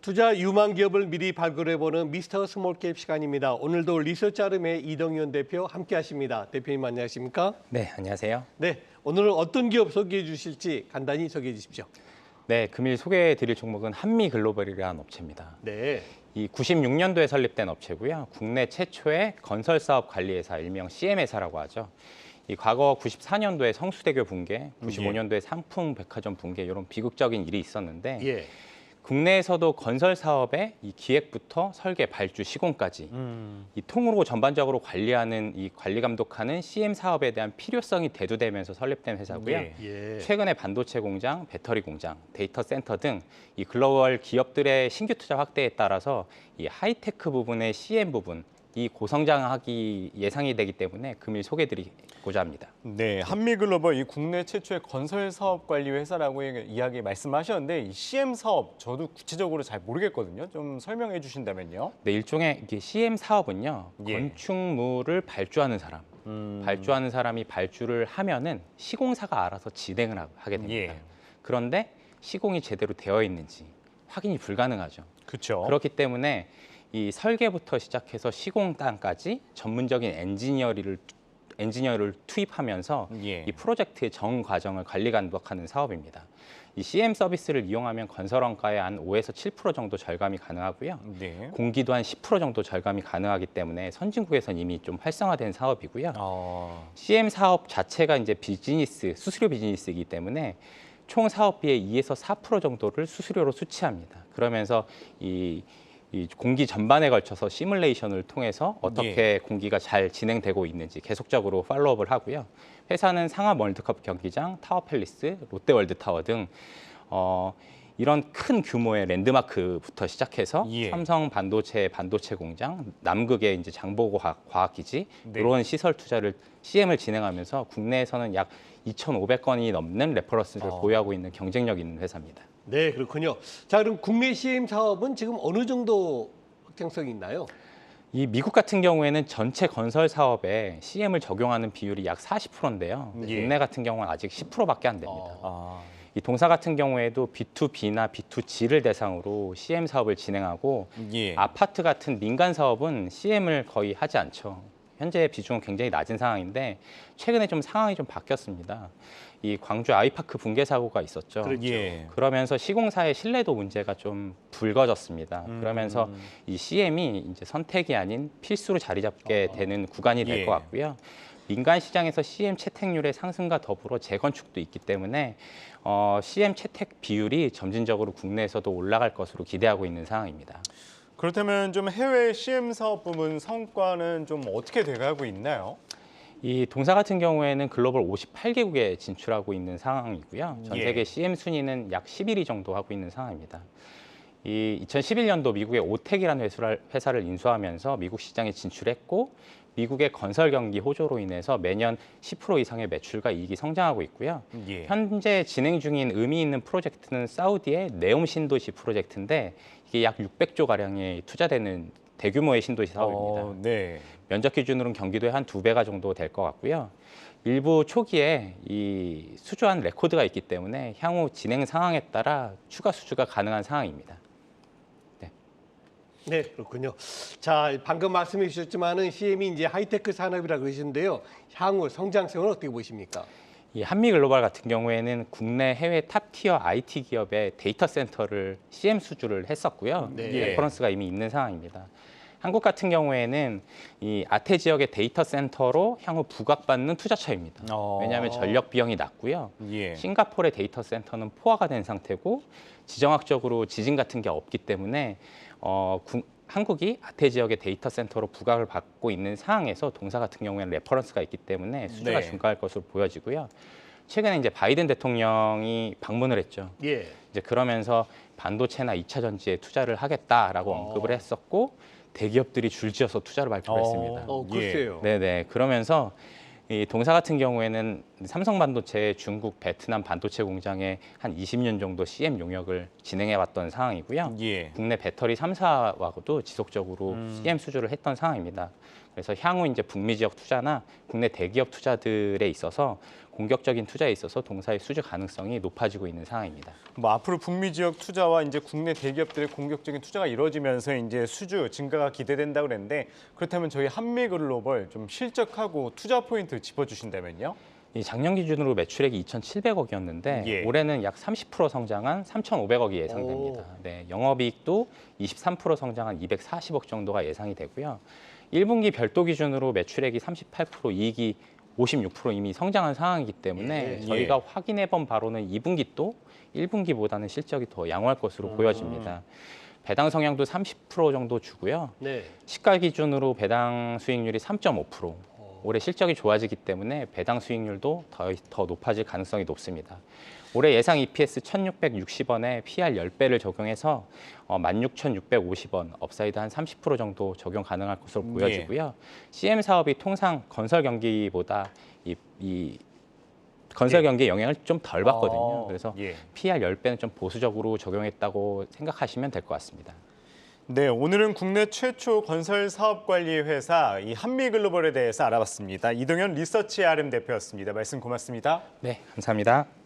투자 유망 기업을 미리 발굴해보는 미스터 스몰캡 시간입니다. 오늘도 리서치 아름의 이동현 대표 함께하십니다. 대표님 안녕하십니까? 네, 안녕하세요. 네, 오늘은 어떤 기업 소개해 주실지 간단히 소개해 주십시오. 네, 금일 소개해 드릴 종목은 한미글로벌이라는 업체입니다. 네, 이 96년도에 설립된 업체고요. 국내 최초의 건설사업 관리회사, 일명 CM회사라고 하죠. 이 과거 94년도에 성수대교 붕괴, 95년도에 삼풍백화점 붕괴 이런 비극적인 일이 있었는데 예, 국내에서도 건설 사업의 이 기획부터 설계, 발주, 시공까지 이 통으로 전반적으로 관리하는 이 관리 감독하는 CM 사업에 대한 필요성이 대두되면서 설립된 회사고요. 예. 최근에 반도체 공장, 배터리 공장, 데이터 센터 등 이 글로벌 기업들의 신규 투자 확대에 따라서 이 하이테크 부분의 CM 부분 이 고성장하기 예상이 되기 때문에 금일 소개드리고자 합니다. 네, 한미글로벌 이 국내 최초의 건설 사업 관리 회사라고 이야기 말씀하셨는데 이 CM 사업 저도 구체적으로 잘 모르겠거든요. 좀 설명해 주신다면요. 네, 일종의 이게 CM 사업은요. 예. 건축물을 발주하는 사람, 발주하는 사람이 발주를 하면은 시공사가 알아서 진행을 하게 됩니다. 예. 그런데 시공이 제대로 되어 있는지 확인이 불가능하죠. 그렇죠. 그렇기 때문에 이 설계부터 시작해서 시공단까지 전문적인 엔지니어를 투입하면서 예. 이 프로젝트의 전 과정을 관리 감독하는 사업입니다. 이 CM 서비스를 이용하면 건설 원가의 한 5에서 7% 정도 절감이 가능하고요. 네. 공기도 한 10% 정도 절감이 가능하기 때문에 선진국에서는 이미 좀 활성화된 사업이고요. CM 사업 자체가 이제 수수료 비즈니스이기 때문에 총 사업비의 2에서 4% 정도를 수수료로 수취합니다. 그러면서 이 공기 전반에 걸쳐서 시뮬레이션을 통해서 어떻게 공기가 잘 진행되고 있는지 계속적으로 팔로우업을 하고요. 회사는 상암 월드컵 경기장, 타워팰리스, 롯데월드타워 등 이런 큰 규모의 랜드마크부터 시작해서 예. 삼성 반도체 공장, 남극의 이제 장보고과학기지 네. 이런 시설 투자를 CM을 진행하면서 국내에서는 약 2,500건이 넘는 레퍼런스를 보유하고 있는 경쟁력 있는 회사입니다. 네, 그렇군요. 자, 그럼 국내 CM 사업은 지금 어느 정도 확장성이 있나요? 이 미국 같은 경우에는 전체 건설 사업에 CM을 적용하는 비율이 약 40%인데요. 예. 국내 같은 경우는 아직 10%밖에 안 됩니다. 아, 이 동사 같은 경우에도 B2B나 B2G를 대상으로 CM 사업을 진행하고 예. 아파트 같은 민간 사업은 CM을 거의 하지 않죠. 현재 비중은 굉장히 낮은 상황인데 최근에 좀 상황이 좀 바뀌었습니다. 이 광주 아이파크 붕괴 사고가 있었죠. 그렇죠. 예. 그러면서 시공사의 신뢰도 문제가 좀 불거졌습니다. 그러면서 이 CM이 이제 선택이 아닌 필수로 자리 잡게 되는 구간이 될 예. 것 같고요. 민간 시장에서 CM 채택률의 상승과 더불어 재건축도 있기 때문에 CM 채택 비율이 점진적으로 국내에서도 올라갈 것으로 기대하고 있는 상황입니다. 그렇다면 좀 해외 CM 사업 부분 성과는 좀 어떻게 돼가고 있나요? 이 동사 같은 경우에는 글로벌 58개국에 진출하고 있는 상황이고요. 전 예. 세계 CM 순위는 약 11위 정도 하고 있는 상황입니다. 이 2011년도 미국의 오텍이라는 회사를 인수하면서 미국 시장에 진출했고 미국의 건설 경기 호조로 인해서 매년 10% 이상의 매출과 이익이 성장하고 있고요. 예. 현재 진행 중인 의미 있는 프로젝트는 사우디의 네옴 신도시 프로젝트인데 이게 약 600조 가량이 투자되는 대규모의 신도시 사업입니다. 네. 면적 기준으로는 경기도의 한 2배가 정도 될 것 같고요. 일부 초기에 이 수주한 레코드가 있기 때문에 향후 진행 상황에 따라 추가 수주가 가능한 상황입니다. 네, 그렇군요. 자, 방금 말씀해 주셨지만은 CM이 이제 하이테크 산업이라고 그러시는데요. 향후 성장성은 어떻게 보십니까? 이 한미글로벌 같은 경우에는 국내 해외 탑티어 IT 기업의 데이터 센터를 CM 수주를 했었고요. 네. 레퍼런스가 이미 있는 상황입니다. 한국 같은 경우에는 이 아태 지역의 데이터 센터로 향후 부각받는 투자처입니다. 왜냐하면 전력 비용이 낮고요. 예. 싱가포르의 데이터 센터는 포화가 된 상태고 지정학적으로 지진 같은 게 없기 때문에 한국이 아태 지역의 데이터 센터로 부각을 받고 있는 상황에서 동사 같은 경우에는 레퍼런스가 있기 때문에 수주가 네. 증가할 것으로 보여지고요. 최근에 이제 바이든 대통령이 방문을 했죠. 예. 이제 그러면서 반도체나 2차 전지에 투자를 하겠다라고 언급을 했었고 대기업들이 줄지어서 투자를 발표했습니다. 글쎄요. 네네. 그러면서 이 동사 같은 경우에는 삼성 반도체 중국, 베트남 반도체 공장에 한 20년 정도 CM 용역을 진행해왔던 상황이고요. 예. 국내 배터리 3사하고도 지속적으로 CM 수주를 했던 상황입니다. 그래서 향후 이제 북미 지역 투자나 국내 대기업 투자들에 있어서 공격적인 투자에 있어서 동사의 수주 가능성이 높아지고 있는 상황입니다. 뭐 앞으로 북미 지역 투자와 이제 국내 대기업들의 공격적인 투자가 이루어지면서 이제 수주 증가가 기대된다고 그랬는데 그렇다면 저희 한미글로벌 좀 실적하고 투자 포인트 짚어주신다면요? 이 작년 기준으로 매출액이 2,700억이었는데 예. 올해는 약 30% 성장한 3,500억이 예상됩니다. 네, 영업이익도 23% 성장한 240억 정도가 예상이 되고요. 1분기 별도 기준으로 매출액이 38%, 이익이 56% 이미 성장한 상황이기 때문에 예. 저희가 확인해 본 바로는 2분기 또 1분기보다는 실적이 더 양호할 것으로 보여집니다. 배당 성향도 30% 정도 주고요. 네. 시가 기준으로 배당 수익률이 3.5%. 올해 실적이 좋아지기 때문에 배당 수익률도 더 높아질 가능성이 높습니다. 올해 예상 EPS 1,660원에 PR 10배를 적용해서 16,650원, 업사이드 한 30% 정도 적용 가능할 것으로 보여지고요. CM 사업이 통상 건설 경기보다 이 건설 경기의 영향을 좀 덜 받거든요. 그래서 예. PR 10배는 좀 보수적으로 적용했다고 생각하시면 될 것 같습니다. 네, 오늘은 국내 최초 건설 사업 관리 회사 이 한미글로벌에 대해서 알아봤습니다. 이동현 리서치 RM 대표였습니다. 말씀 고맙습니다. 네, 감사합니다.